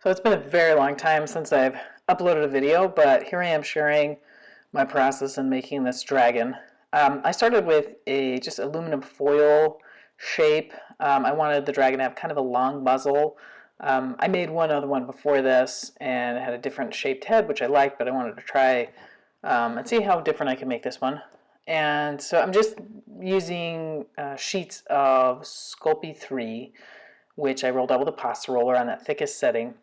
So it's been a very long time since I've uploaded a video, but here I am sharing my process in making this dragon. I started with a just aluminum foil shape. I wanted the dragon to have kind of a long muzzle. I made one other one before this and it had a different shaped head, which I liked, but I wanted to try and see how different I could make this one. And so I'm just using sheets of Sculpey 3, which I rolled out with a pasta roller on that thickest setting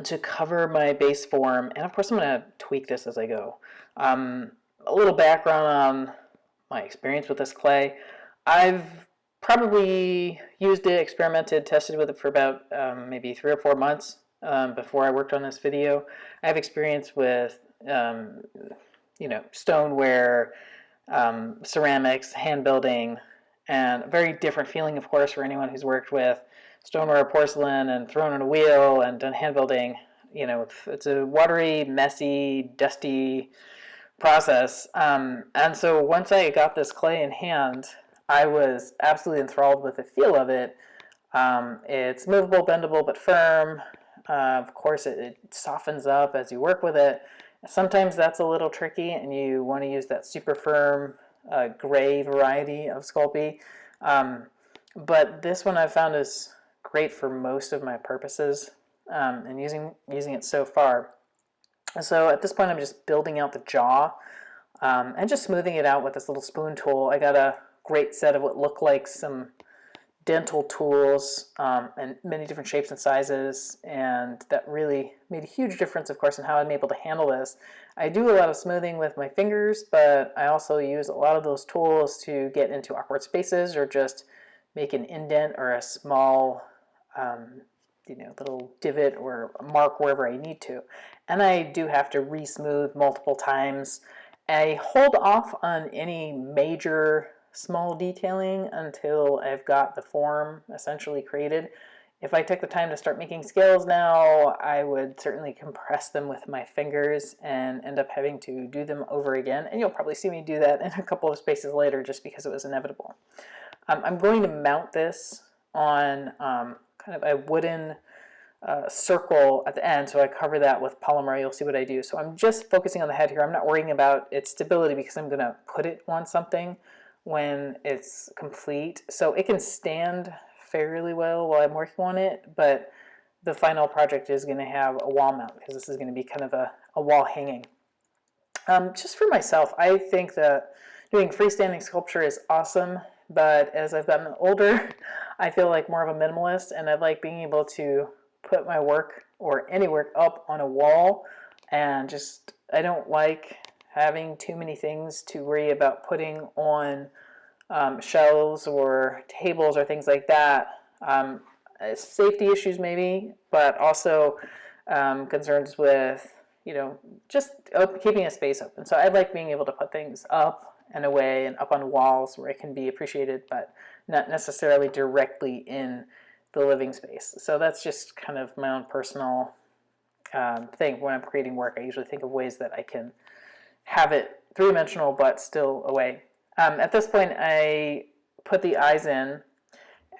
to cover my base form, and of course I'm going to tweak this as I go. A little background on my experience with this clay. I've probably used it, experimented, tested with it for about maybe 3 or 4 months before I worked on this video. I have experience with stoneware, ceramics, hand building, and a very different feeling, of course, for anyone who's worked with stoneware or porcelain and thrown in a wheel and done hand building. It's a watery, messy, dusty process. And so once I got this clay in hand, I was absolutely enthralled with the feel of it. It's movable, bendable, but firm. Of course, it softens up as you work with it. Sometimes that's a little tricky, and you want to use that super firm gray variety of Sculpey. But this one I've found is great for most of my purposes, and using it so far. So at this point, I'm just building out the jaw and just smoothing it out with this little spoon tool. I got a great set of what look like some dental tools and many different shapes and sizes, and that really made a huge difference, of course, in how I'm able to handle this. I do a lot of smoothing with my fingers, but I also use a lot of those tools to get into awkward spaces or just make an indent or a small little divot or mark wherever I need to. And I do have to re-smooth multiple times. I hold off on any major small detailing until I've got the form essentially created. If I took the time to start making scales now, I would certainly compress them with my fingers and end up having to do them over again. And you'll probably see me do that in a couple of spaces later just because it was inevitable. I'm going to mount this on kind of a wooden circle at the end, so I cover that with polymer. You'll see what I do. So I'm just focusing on the head here. I'm not worrying about its stability because I'm going to put it on something when it's complete. So it can stand fairly well while I'm working on it, but the final project is going to have a wall mount because this is going to be kind of a wall hanging. Just for myself, I think that doing freestanding sculpture is awesome, but as I've gotten older, I feel like more of a minimalist, and I like being able to put my work or any work up on a wall, and just I don't like having too many things to worry about putting on shelves or tables or things like that. Safety issues maybe, but also concerns with just keeping a space open. So I like being able to put things up and away and up on walls where it can be appreciated, but not necessarily directly in the living space. So that's just kind of my own personal thing. When I'm creating work, I usually think of ways that I can have it three-dimensional but still away. At this point, I put the eyes in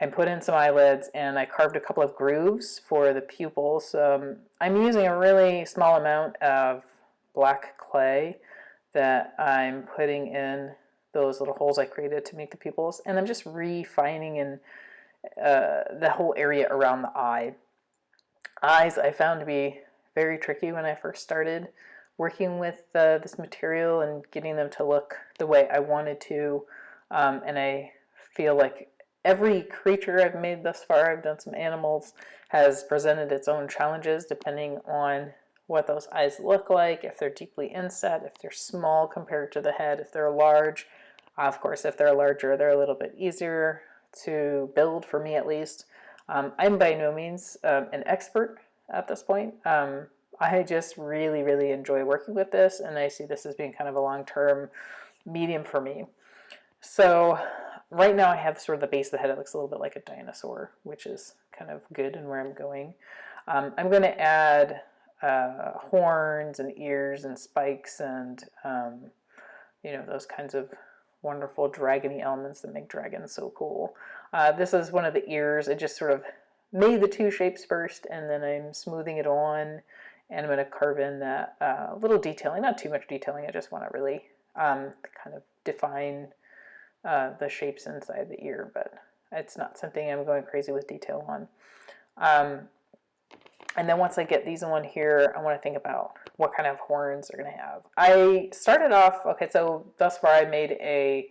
and put in some eyelids, and I carved a couple of grooves for the pupils. I'm using a really small amount of black clay that I'm putting in those little holes I created to make the pupils, and I'm just refining in the whole area around the eye. Eyes I found to be very tricky when I first started working with this material and getting them to look the way I wanted to, and I feel like every creature I've made thus far, I've done some animals, has presented its own challenges depending on what those eyes look like, if they're deeply inset, if they're small compared to the head, if they're large. Of course, if they're larger, they're a little bit easier to build, for me at least. I'm by no means an expert at this point. I just really, really enjoy working with this, and I see this as being kind of a long-term medium for me. So right now I have sort of the base of the head that looks a little bit like a dinosaur, which is kind of good and where I'm going. I'm going to add horns and ears and spikes and those kinds of wonderful dragony elements that make dragons so cool. This is one of the ears. It just sort of made the two shapes first, and then I'm smoothing it on, and I'm going to carve in that little detailing, not too much detailing, I just want to really kind of define the shapes inside the ear, but it's not something I'm going crazy with detail on. And then once I get these on here, I want to think about what kind of horns they're going to have. I started off, okay, so thus far I made a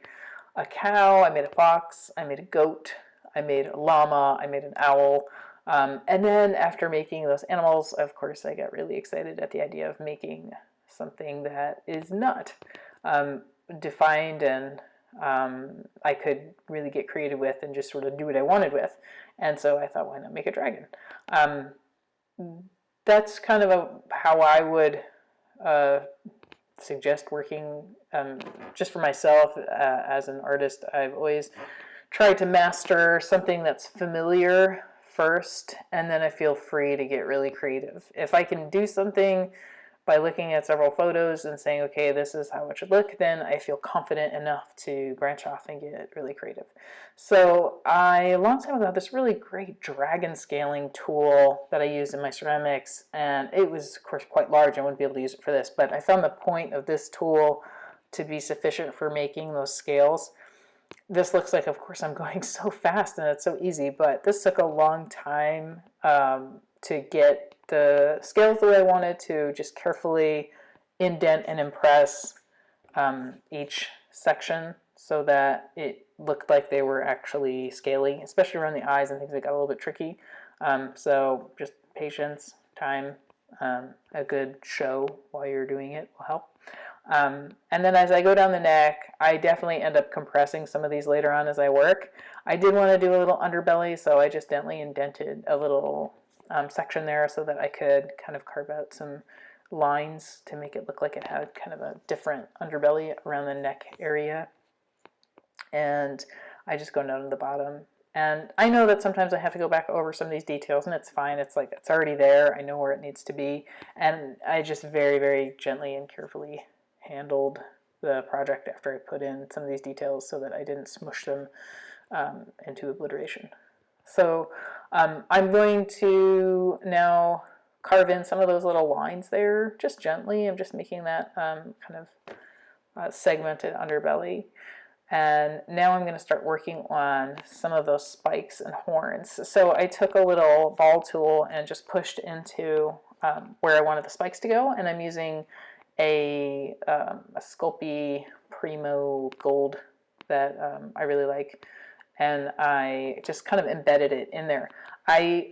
cow, I made a fox, I made a goat, I made a llama, I made an owl. And then after making those animals, of course, I got really excited at the idea of making something that is not defined and I could really get creative with and just sort of do what I wanted with. And so I thought, why not make a dragon? That's kind of how I would suggest working just for myself as an artist. I've always tried to master something that's familiar first, and then I feel free to get really creative. If I can do something by looking at several photos and saying, okay, this is how it should look, then I feel confident enough to branch off and get really creative. So a long time ago, this really great dragon scaling tool that I used in my ceramics, and it was, of course, quite large. I wouldn't be able to use it for this, but I found the point of this tool to be sufficient for making those scales. This looks like, of course, I'm going so fast and it's so easy, but this took a long time to get the scales the way I wanted to, just carefully indent and impress each section so that it looked like they were actually scaly, especially around the eyes and things that got a little bit tricky. So just patience, time, a good show while you're doing it will help. And then as I go down the neck, I definitely end up compressing some of these later on as I work. I did want to do a little underbelly, so I just gently indented a little section there so that I could kind of carve out some lines to make it look like it had kind of a different underbelly around the neck area. And I just go down to the bottom. And I know that sometimes I have to go back over some of these details, and it's fine. It's like it's already there. I know where it needs to be. And I just very, very gently and carefully handled the project after I put in some of these details so that I didn't smush them into obliteration. So I'm going to now carve in some of those little lines there just gently. I'm just making that kind of segmented underbelly. And now I'm going to start working on some of those spikes and horns. So I took a little ball tool and just pushed into where I wanted the spikes to go, and I'm using a Sculpey Primo Gold that I really like, and I just kind of embedded it in there. I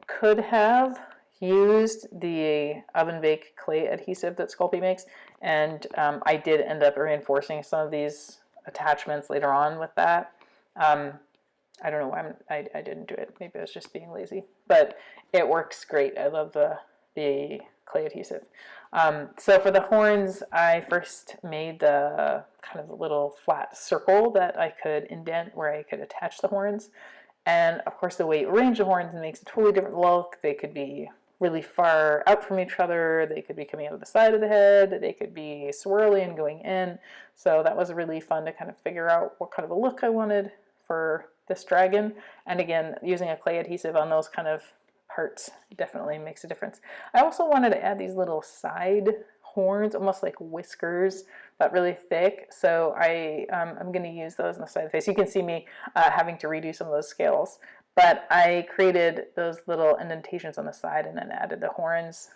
could have used the oven bake clay adhesive that Sculpey makes, and I did end up reinforcing some of these attachments later on with that. I don't know, I didn't do it. Maybe I was just being lazy, but it works great. I love the clay adhesive. So for the horns, I first made the kind of little flat circle that I could indent where I could attach the horns. And of course, the way you arrange the horns makes a totally different look. They could be really far out from each other. They could be coming out of the side of the head. They could be swirly and going in. So that was really fun to kind of figure out what kind of a look I wanted for this dragon. And again, using a clay adhesive on those kind of parts definitely makes a difference. I also wanted to add these little side horns, almost like whiskers, but really thick. So I'm going to use those on the side of the face. You can see me having to redo some of those scales. But I created those little indentations on the side and then added the horns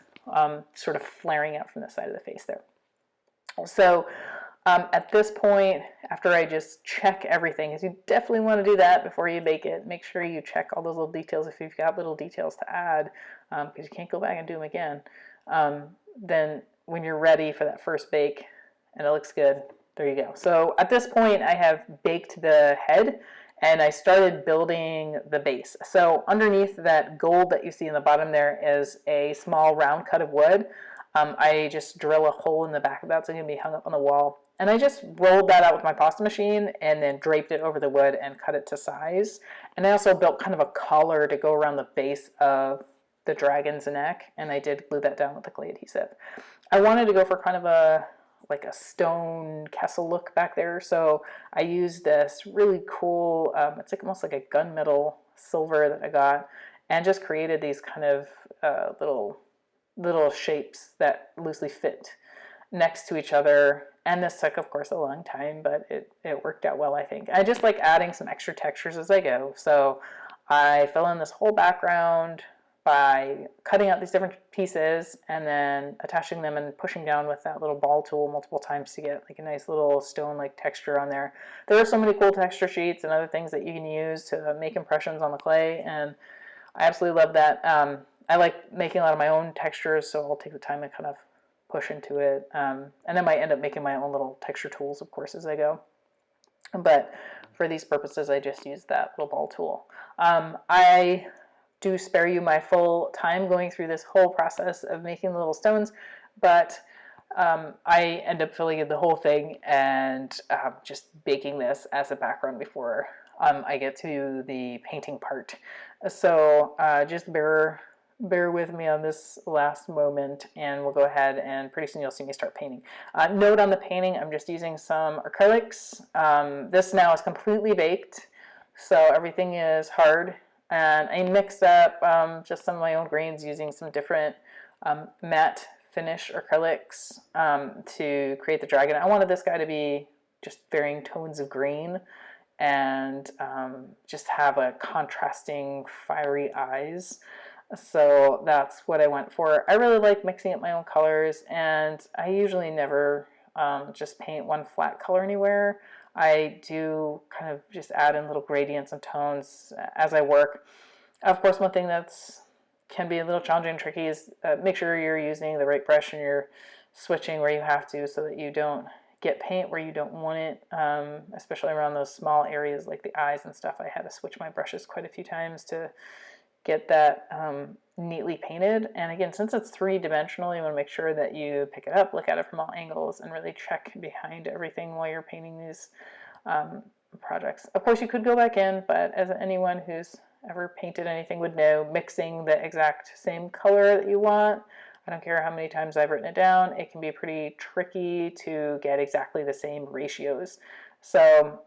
sort of flaring out from the side of the face there. So at this point, after I just check everything, because you definitely want to do that before you bake it, make sure you check all those little details if you've got little details to add, because you can't go back and do them again. Then when you're ready for that first bake and it looks good, there you go. So at this point, I have baked the head and I started building the base. So underneath that gold that you see in the bottom there is a small round cut of wood. I just drill a hole in the back of that so it can be hung up on the wall. And I just rolled that out with my pasta machine and then draped it over the wood and cut it to size. And I also built kind of a collar to go around the base of the dragon's neck, and I did glue that down with the clay adhesive. I wanted to go for kind of a like a stone castle look back there, so I used this really cool, it's like almost like a gunmetal silver that I got, and just created these kind of little shapes that loosely fit next to each other. And this took, of course, a long time, but it worked out well, I think. I just like adding some extra textures as I go. So I fill in this whole background by cutting out these different pieces and then attaching them and pushing down with that little ball tool multiple times to get like a nice little stone-like texture on there. There are so many cool texture sheets and other things that you can use to make impressions on the clay, and I absolutely love that. I like making a lot of my own textures, so I'll take the time to kind of push into it. And I might end up making my own little texture tools, of course, as I go. But for these purposes, I just use that little ball tool. I do spare you my full time going through this whole process of making the little stones, but I end up filling in the whole thing and just baking this as a background before I get to the painting part. So just bear with me on this last moment, and we'll go ahead and pretty soon you'll see me start painting. Note on the painting, I'm just using some acrylics. This now is completely baked, so everything is hard. And I mixed up just some of my own grains using some different matte finish acrylics to create the dragon. I wanted this guy to be just varying tones of green and just have a contrasting fiery eyes. So that's what I went for. I really like mixing up my own colors, and I usually never just paint one flat color anywhere. I do kind of just add in little gradients and tones as I work. Of course, one thing that's can be a little challenging and tricky is make sure you're using the right brush and you're switching where you have to so that you don't get paint where you don't want it, especially around those small areas like the eyes and stuff. I had to switch my brushes quite a few times to get that neatly painted. And again, since it's three-dimensional, you want to make sure that you pick it up, look at it from all angles, and really check behind everything while you're painting these projects. Of course, you could go back in, but as anyone who's ever painted anything would know, mixing the exact same color that you want, I don't care how many times I've written it down, it can be pretty tricky to get exactly the same ratios. So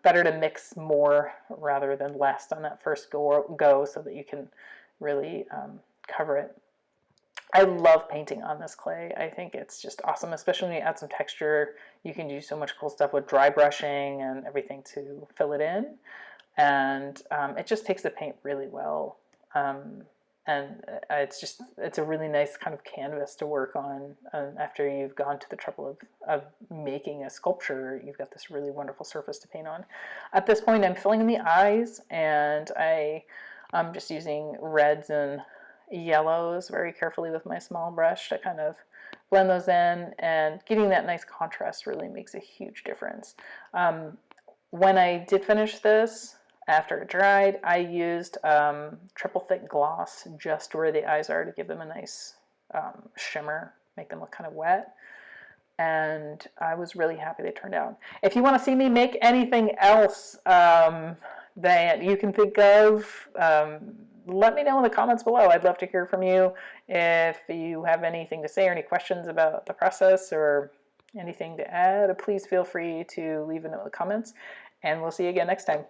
better to mix more rather than less on that first go so that you can really cover it. I love painting on this clay. I think it's just awesome, especially when you add some texture. You can do so much cool stuff with dry brushing and everything to fill it in. And it just takes the paint really well. And it's a really nice kind of canvas to work on after you've gone to the trouble of making a sculpture. You've got this really wonderful surface to paint on. At this point, I'm filling in the eyes, and I'm just using reds and yellows very carefully with my small brush to kind of blend those in, and getting that nice contrast really makes a huge difference. When I did finish this, after it dried, I used triple thick gloss just where the eyes are to give them a nice shimmer, make them look kind of wet. And I was really happy they turned out. If you want to see me make anything else that you can think of, let me know in the comments below. I'd love to hear from you. If you have anything to say or any questions about the process or anything to add, please feel free to leave a note in the comments. And we'll see you again next time.